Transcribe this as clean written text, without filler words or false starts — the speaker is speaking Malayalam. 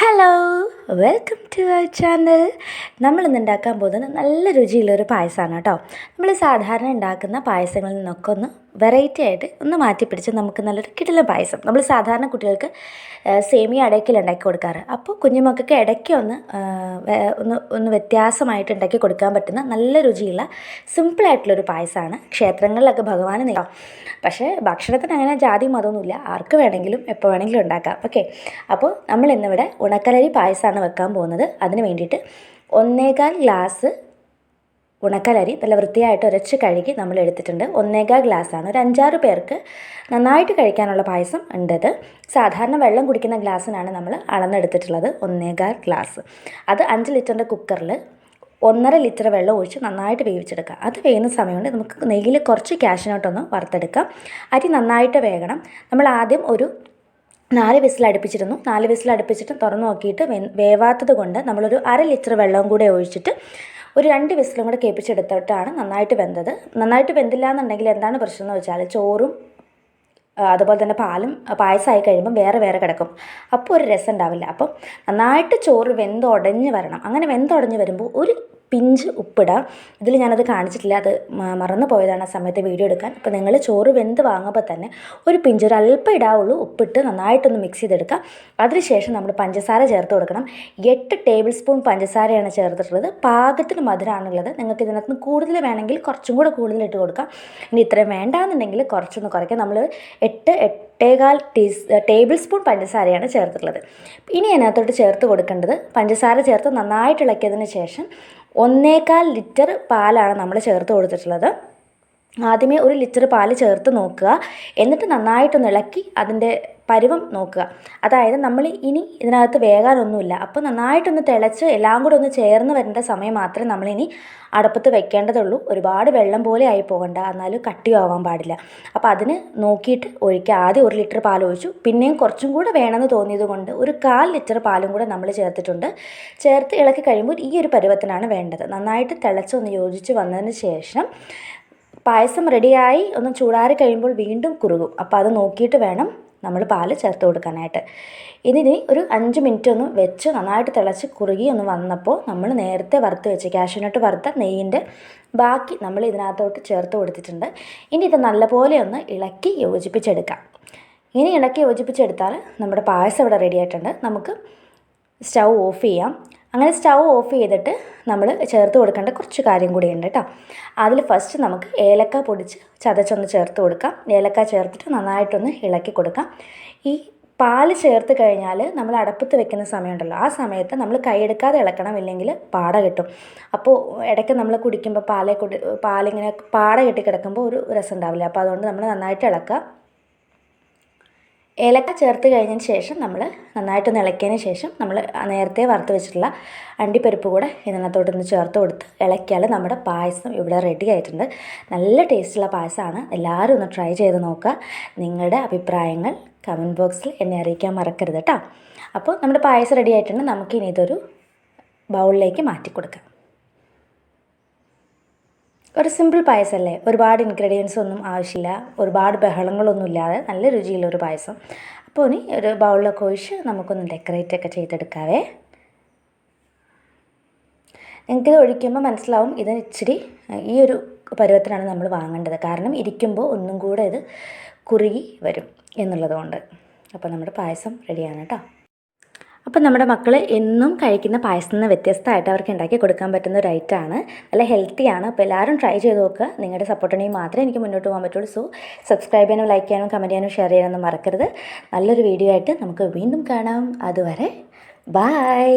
Hello, welcome to our channel. നമ്മളിന്ന് ഉണ്ടാക്കാൻ പോകുന്നത് നല്ല രുചിയുള്ളൊരു പായസമാണ് കേട്ടോ. നമ്മൾ സാധാരണ ഉണ്ടാക്കുന്ന പായസങ്ങളിൽ നിന്നൊക്കെ ഒന്ന് വെറൈറ്റി ആയിട്ട് ഒന്ന് മാറ്റിപ്പിടിച്ച് നമുക്ക് നല്ലൊരു കിടിലൻ പായസം. നമ്മൾ സാധാരണ കുട്ടികൾക്ക് സേമിയ അടയ്ക്കൽ ഉണ്ടാക്കി കൊടുക്കാറ്. അപ്പോൾ കുഞ്ഞുമക്കൾക്ക് ഇടയ്ക്ക് ഒന്ന് വ്യത്യാസമായിട്ട് ഉണ്ടാക്കി കൊടുക്കാൻ പറ്റുന്ന നല്ല രുചിയുള്ള സിമ്പിളായിട്ടുള്ളൊരു പായസമാണ്. ക്ഷേത്രങ്ങളിലൊക്കെ ഭഗവാന് നേടാം. പക്ഷേ ഭക്ഷണത്തിന് അങ്ങനെ ജാതി മതമൊന്നുമില്ല, ആർക്ക് വേണമെങ്കിലും എപ്പോൾ വേണമെങ്കിലും ഉണ്ടാക്കാം. ഓക്കെ, അപ്പോൾ നമ്മൾ ഇന്നിവിടെ ഉണക്കലരി പായസമാണ് വെക്കാൻ പോകുന്നത്. അതിന് വേണ്ടിയിട്ട് 1.25 ഗ്ലാസ് ഉണക്കലരി നല്ല വൃത്തിയായിട്ട് ഉരച്ച് കഴുകി നമ്മൾ എടുത്തിട്ടുണ്ട്. 1.25 ഗ്ലാസ്സാണ്. ഒരു 5-6 പേർക്ക് നന്നായിട്ട് കഴിക്കാനുള്ള പായസം ഉണ്ടത്. സാധാരണ വെള്ളം കുടിക്കുന്ന ഗ്ലാസ്സിനാണ് നമ്മൾ അളന്നെടുത്തിട്ടുള്ളത്. 1.25 ഗ്ലാസ്. അത് 5 ലിറ്ററിൻ്റെ കുക്കറിൽ 1.5 ലിറ്റർ വെള്ളം ഒഴിച്ച് നന്നായിട്ട് വേവിച്ചെടുക്കുക. അത് വേകുന്ന സമയം കൊണ്ട് നമുക്ക് നെയ്യിൽ കുറച്ച് കാഷ്നട്ടൊന്ന് വറുത്തെടുക്കാം. അരി നന്നായിട്ട് വേകണം. നമ്മൾ ആദ്യം ഒരു 4 വിസിൽ അടുപ്പിച്ചിരുന്നു. 4 വിസിൽ അടുപ്പിച്ചിട്ട് തുറന്ന് നോക്കിയിട്ട് വേവാത്തത് കൊണ്ട് നമ്മളൊരു 1/2 ലിറ്റർ വെള്ളവും കൂടെ ഒഴിച്ചിട്ട് ഒരു 2 വിസിലും കൂടെ കേൾപ്പിച്ചെടുത്തിട്ടാണ് നന്നായിട്ട് വെന്തത്. നന്നായിട്ട് വെന്തില്ല എന്നുണ്ടെങ്കിൽ എന്താണ് പ്രശ്നം എന്ന് വെച്ചാൽ ചോറും അതുപോലെ തന്നെ പായസമായി കഴിയുമ്പം വേറെ കിടക്കും. അപ്പോൾ ഒരു രസം ഉണ്ടാവില്ല. അപ്പം നന്നായിട്ട് ചോറ് വെന്തുടഞ്ഞ് വരണം. അങ്ങനെ വെന്തുടഞ്ഞ് വരുമ്പോൾ ഒരു പിഞ്ച് ഉപ്പിടാം. ഇതിൽ ഞാനത് കാണിച്ചിട്ടില്ല, അത് മറന്നു പോയതാണ് ആ സമയത്ത് വീഡിയോ എടുക്കാൻ. അപ്പോൾ നിങ്ങൾ ചോറ് വെന്ത് വാങ്ങുമ്പോൾ തന്നെ ഒരു പിഞ്ച്, ഒരു അല്പം ഇടാവുള്ളൂ ഉപ്പിട്ട് നന്നായിട്ടൊന്ന് മിക്സ് ചെയ്തെടുക്കാം. അതിനുശേഷം നമ്മൾ പഞ്ചസാര ചേർത്ത് കൊടുക്കണം. 8 ടേബിൾ സ്പൂൺ പഞ്ചസാരയാണ് ചേർത്തിട്ടുള്ളത്. പാകത്തിന് മധുരമാണുള്ളത്. നിങ്ങൾക്ക് ഇതിനകത്ത് നിന്ന് കൂടുതൽ വേണമെങ്കിൽ കുറച്ചും കൂടെ കൂടുതൽ ഇട്ട് കൊടുക്കാം. ഇനി ഇത്രയും വേണ്ടാന്നുണ്ടെങ്കിൽ കുറച്ചൊന്ന് കുറയ്ക്കാം. നമ്മൾ 8-8.25 ടേബിൾ സ്പൂൺ പഞ്ചസാരയാണ് ചേർത്തിട്ടുള്ളത്. ഇനി അതിനകത്തോട്ട് ചേർത്ത് കൊടുക്കേണ്ടത്, പഞ്ചസാര ചേർത്ത് നന്നായിട്ട് ഇളക്കിയതിന് ശേഷം 1.25 ലിറ്റർ പാലാണ് നമ്മൾ ചേർത്ത് കൊടുത്തിട്ടുള്ളത്. ആദ്യമേ 1 ലിറ്റർ പാല് ചേർത്ത് നോക്കുക. എന്നിട്ട് നന്നായിട്ടൊന്ന് ഇളക്കി അതിൻ്റെ പരുവം നോക്കുക. അതായത് നമ്മൾ ഇനി ഇതിനകത്ത് വേകാനൊന്നുമില്ല. അപ്പോൾ നന്നായിട്ടൊന്ന് തിളച്ച് എല്ലാം കൂടെ ഒന്ന് ചേർന്ന് വരേണ്ട സമയം മാത്രമേ നമ്മളിനി അടുപ്പത്ത് വെക്കേണ്ടതുള്ളൂ. ഒരുപാട് വെള്ളം പോലെ ആയി പോകണ്ട, എന്നാലും കട്ടിയാവാൻ പാടില്ല. അപ്പോൾ അതിന് നോക്കിയിട്ട് ഒഴിക്കുക. ആദ്യം 1 ലിറ്റർ പാൽ ഒഴിച്ചു. പിന്നെയും കുറച്ചും കൂടെ വേണമെന്ന് തോന്നിയത് കൊണ്ട് ഒരു 1/4 ലിറ്റർ പാലും കൂടെ നമ്മൾ ചേർത്തിട്ടുണ്ട്. ചേർത്ത് ഇളക്കി കഴിയുമ്പോൾ ഈ ഒരു പരുവത്തിനാണ് വേണ്ടത്. നന്നായിട്ട് തിളച്ച് ഒന്ന് യോജിച്ച് വന്നതിന് ശേഷം പായസം റെഡിയായി ഒന്ന് ചൂടാറി കഴിയുമ്പോൾ വീണ്ടും കുറുകും. അപ്പോൾ അത് നോക്കിയിട്ട് വേണം നമ്മൾ പാല് ചേർത്ത് കൊടുക്കാനായിട്ട്. ഇതിന് ഒരു 5 മിനിറ്റ് ഒന്ന് വെച്ച് നന്നായിട്ട് തിളച്ച് കുറുകി ഒന്ന് വന്നപ്പോൾ നമ്മൾ നേരത്തെ വറുത്ത് വെച്ച് കാഷ്യൂനട്ട് വറുത്ത നെയ്യിൻ്റെ ബാക്കി നമ്മൾ ഇതിനകത്തോട്ട് ചേർത്ത് കൊടുത്തിട്ടുണ്ട്. ഇനി ഇത് നല്ലപോലെ ഒന്ന് ഇളക്കി യോജിപ്പിച്ചെടുക്കാം. ഇനി ഇളക്കി യോജിപ്പിച്ചെടുത്താൽ നമ്മുടെ പായസം ഇവിടെ റെഡി ആയിട്ടുണ്ട്. നമുക്ക് സ്റ്റൗ ഓഫ് ചെയ്യാം. അങ്ങനെ സ്റ്റൗ ഓഫ് ചെയ്തിട്ട് നമ്മൾ ചേർത്ത് കൊടുക്കേണ്ട കുറച്ച് കാര്യം കൂടിയുണ്ട് കേട്ടോ. അതിൽ ഫസ്റ്റ് നമുക്ക് ഏലക്ക പൊടിച്ച് ചതച്ചൊന്ന് ചേർത്ത് കൊടുക്കാം. ഏലക്ക ചേർത്തിട്ട് നന്നായിട്ടൊന്ന് ഇളക്കി കൊടുക്കാം. ഈ പാല് ചേർത്ത് കഴിഞ്ഞാൽ നമ്മൾ അടുപ്പത്ത് വെക്കുന്ന സമയമുണ്ടല്ലോ, ആ സമയത്ത് നമ്മൾ കൈയെടുക്കാതെ ഇളക്കണം, ഇല്ലെങ്കിൽ പാട കിട്ടും. അപ്പോൾ ഇടയ്ക്ക് നമ്മൾ കുടിക്കുമ്പോൾ പാലിങ്ങനെ പാട കെട്ടി കിടക്കുമ്പോൾ ഒരു രസം ഉണ്ടാവില്ല. അപ്പോൾ അതുകൊണ്ട് നമ്മൾ നന്നായിട്ട് ഇളക്കുക. ഏലക്ക ചേർത്ത് കഴിഞ്ഞതിന് ശേഷം നമ്മൾ നന്നായിട്ടൊന്ന് ഇളക്കിയതിന് ശേഷം നമ്മൾ നേരത്തെ വറുത്ത് വെച്ചിട്ടുള്ള അണ്ടിപ്പരിപ്പ് കൂടെ ഇതിനകത്തോട്ടൊന്ന് ചേർത്ത് കൊടുത്ത് ഇളക്കിയാൽ നമ്മുടെ പായസം ഇവിടെ റെഡി ആയിട്ടുണ്ട്. നല്ല ടേസ്റ്റുള്ള പായസമാണ്. എല്ലാവരും ഒന്ന് ട്രൈ ചെയ്ത് നോക്കുക. നിങ്ങളുടെ അഭിപ്രായങ്ങൾ കമൻറ്റ് ബോക്സിൽ എന്നെ അറിയിക്കാൻ മറക്കരുത് കേട്ടോ. അപ്പോൾ നമ്മുടെ പായസം റെഡി ആയിട്ടുണ്ട്. നമുക്കിനി ഇതൊരു ബൗളിലേക്ക് മാറ്റി കൊടുക്കാം. ഒരു സിമ്പിൾ പായസമല്ലേ, ഒരുപാട് ഇൻഗ്രീഡിയൻസ് ഒന്നും ആവശ്യമില്ല, ഒരുപാട് ബഹളങ്ങളൊന്നും ഇല്ലാതെ നല്ല രുചിയുള്ളൊരു പായസം. അപ്പോൾ ഇനി ഒരു ബൗളിലൊക്കെ ഒഴിച്ച് നമുക്കൊന്ന് ഡെക്കറേറ്റ് ഒക്കെ ചെയ്തെടുക്കാവേ. നിങ്ങൾക്കിത് ഒഴിക്കുമ്പോൾ മനസ്സിലാവും ഇത് ഇച്ചിരി ഈ ഒരു പരുവത്തിനാണ് നമ്മൾ വാങ്ങേണ്ടത്. കാരണം ഇരിക്കുമ്പോൾ ഒന്നും കൂടെ ഇത് കുറുകി വരും എന്നുള്ളതുകൊണ്ട്. അപ്പോൾ നമ്മുടെ പായസം റെഡിയാണ് കേട്ടോ. അപ്പം നമ്മുടെ മക്കൾ എന്നും കഴിക്കുന്ന പായസത്തിൽ നിന്ന് വ്യത്യസ്തമായിട്ട് അവർക്ക് ഉണ്ടാക്കി കൊടുക്കാൻ പറ്റുന്ന ഒരു ഐറ്റമാണ്. നല്ല ഹെൽത്തിയാണ്. അപ്പോൾ എല്ലാവരും ട്രൈ ചെയ്ത് നോക്കുക. നിങ്ങളുടെ സപ്പോർട്ടുണ്ടെങ്കിൽ മാത്രമേ എനിക്ക് മുന്നോട്ട് പോകാൻ പറ്റുള്ളൂ. സോ സബ്സ്ക്രൈബ് ചെയ്യാനും ലൈക്ക് ചെയ്യാനും കമൻറ്റ് ചെയ്യാനും ഷെയർ ചെയ്യാനൊന്നും മറക്കരുത്. നല്ലൊരു വീഡിയോ ആയിട്ട് നമുക്ക് വീണ്ടും കാണാം. അതുവരെ ബൈ.